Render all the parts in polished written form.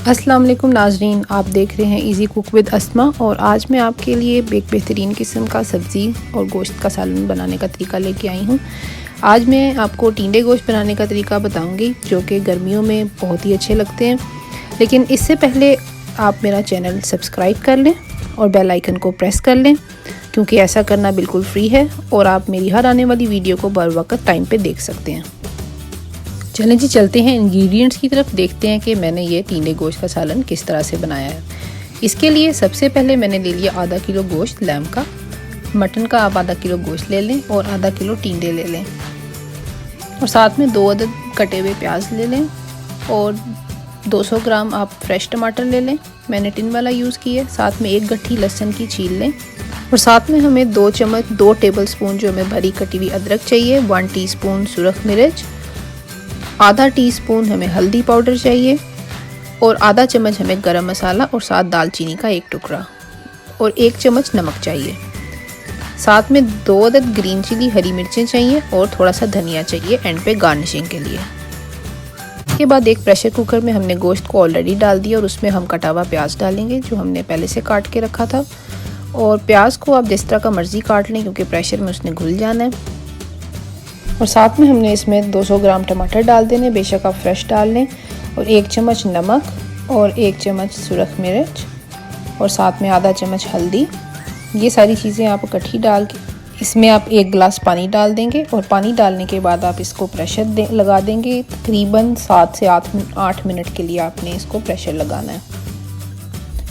अस्सलाम वालेकुम नाजरीन, आप देख रहे हैं इजी कुक विद अस्मा। और आज मैं आपके लिए एक बेहतरीन किस्म का सब्ज़ी और गोश्त का सालन बनाने का तरीका लेके आई हूँ। आज मैं आपको टिंडे गोश्त बनाने का तरीका बताऊँगी, जो कि गर्मियों में बहुत ही अच्छे लगते हैं। लेकिन इससे पहले आप मेरा चैनल सब्सक्राइब कर लें और बेल आइकन को प्रेस कर लें, क्योंकि ऐसा करना बिल्कुल फ्री है और आप मेरी हर आने वाली वीडियो को बर वक्त टाइम पे देख सकते हैं। चलें जी, चलते हैं इंग्रेडिएंट्स की तरफ, देखते हैं कि मैंने ये टिंडे गोश्त का सालन किस तरह से बनाया है। इसके लिए सबसे पहले मैंने ले लिया आधा किलो गोश्त लैम का। मटन का आप आधा किलो गोश्त ले लें और आधा किलो टिंडे ले लें, और साथ में 2 अदद कटे हुए प्याज ले लें और 200 ग्राम आप फ्रेश टमाटर ले लें। मैंने टिन वाला यूज़ किया। साथ में 1 गट्ठी लहसुन की छील लें, और साथ में हमें 2 टेबल स्पून जो हमें भरी कटी हुई अदरक चाहिए, 1 टीस्पून सुरख मिर्च, आधा टीस्पून हमें हल्दी पाउडर चाहिए, और आधा चम्मच हमें गरम मसाला, और साथ दालचीनी का 1 टुकड़ा, और 1 चम्मच नमक चाहिए। साथ में 2 अदद ग्रीन चिली हरी मिर्चें चाहिए, और थोड़ा सा धनिया चाहिए एंड पे गार्निशिंग के लिए। इसके बाद एक प्रेशर कुकर में हमने गोश्त को ऑलरेडी डाल दिया, और उसमें हम कटा हुआ प्याज डालेंगे जो हमने पहले से काट के रखा था। और प्याज को आप जिस तरह का मर्ज़ी काट लें, क्योंकि प्रेशर में उसने घुल जाना है। और साथ में हमने इसमें 200 ग्राम टमाटर डाल देने, बेशक आप फ्रेश डाल लें, और 1 चम्मच नमक और 1 चम्मच सुरख मिर्च, और साथ में आधा चम्मच हल्दी। ये सारी चीज़ें आप इकट्ठी डाल के इसमें आप 1 गिलास पानी डाल देंगे, और पानी डालने के बाद आप इसको प्रेशर लगा देंगे। तकरीबन 7 से 8 मिनट के लिए आपने इसको प्रेशर लगाना है।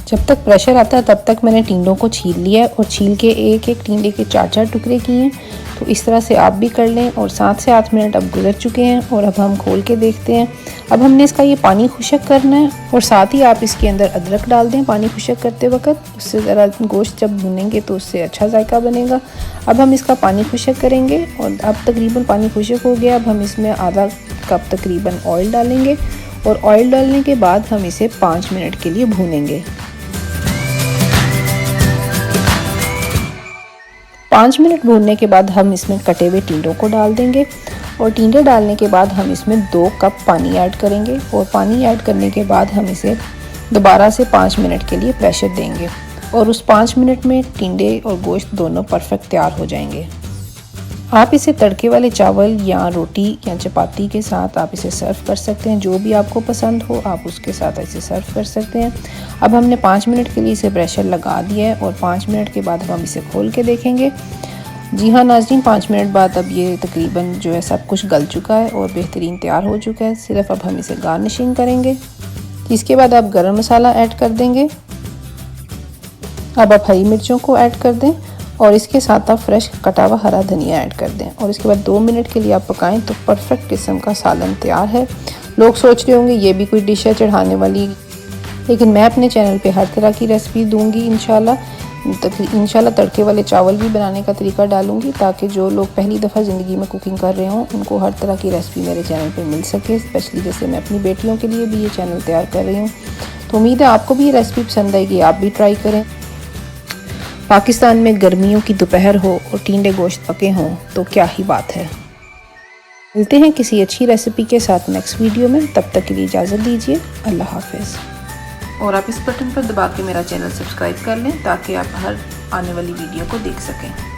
जब तक प्रेशर आता है तब तक मैंने टिंडों को छील लिया है, और छील के एक टिंडे के 4 टुकड़े किए हैं। तो इस तरह से आप भी कर लें। और 7 से 8 मिनट अब गुजर चुके हैं, और अब हम खोल के देखते हैं। अब हमने इसका ये पानी खुशक करना है, और साथ ही आप इसके अंदर अदरक डाल दें पानी खुशक करते वक्त। उससे ज़रा गोश्त जब भुनेंगे तो उससे अच्छा जायका बनेगा। अब हम इसका पानी खुशक करेंगे, और अब तकरीबन पानी खुशक हो गया। अब हम इसमें आधा कप तकरीबन ऑयल डालेंगे, और ऑयल डालने के बाद हम इसे 5 मिनट के लिए भूनेंगे। 5 मिनट भूनने के बाद हम इसमें कटे हुए टिंडों को डाल देंगे, और टिंडे डालने के बाद हम इसमें 2 कप पानी ऐड करेंगे। और पानी ऐड करने के बाद हम इसे दोबारा से 5 मिनट के लिए प्रेशर देंगे, और उस 5 मिनट में टिंडे और गोश्त दोनों परफेक्ट तैयार हो जाएंगे। आप इसे तड़के वाले चावल या रोटी या चपाती के साथ आप इसे सर्व कर सकते हैं। जो भी आपको पसंद हो आप उसके साथ इसे सर्व कर सकते हैं। अब हमने 5 मिनट के लिए इसे प्रेशर लगा दिया है, और 5 मिनट के बाद हम इसे खोल के देखेंगे। जी हाँ नाज़रीन, 5 मिनट बाद अब ये तकरीबन जो है सब कुछ गल चुका है और बेहतरीन तैयार हो चुका है। सिर्फ अब हम इसे गार्निशिंग करेंगे। इसके बाद आप गरम मसाला ऐड कर देंगे। अब आप हरी मिर्चों को ऐड कर दें, और इसके साथ आप फ्रेश कटा हुआ हरा धनिया ऐड कर दें, और इसके बाद 2 मिनट के लिए आप पकाएं तो परफेक्ट किस्म का सालन तैयार है। लोग सोच रहे होंगे ये भी कोई डिश है चढ़ाने वाली, लेकिन मैं अपने चैनल पे हर तरह की रेसिपी दूंगी इंशाल्लाह। तड़के वाले चावल भी बनाने का तरीका डालूंगी, ताकि जो लोग पहली दफ़ा ज़िंदगी में कुकिंग कर रहे हों उनको हर तरह की रेसिपी मेरे चैनल पर मिल सके। स्पेशली जैसे मैं अपनी बेटियों के लिए भी ये चैनल तैयार कर रही हूँ। तो उम्मीद है आपको भी ये रेसिपी पसंद आएगी, आप भी ट्राई करें। पाकिस्तान में गर्मियों की दोपहर हो और टिंडे गोश्त पके हों तो क्या ही बात है। मिलते हैं किसी अच्छी रेसिपी के साथ नेक्स्ट वीडियो में। तब तक के लिए इजाज़त दीजिए। अल्लाह हाफिज़। और आप इस बटन पर दबा के मेरा चैनल सब्सक्राइब कर लें, ताकि आप हर आने वाली वीडियो को देख सकें।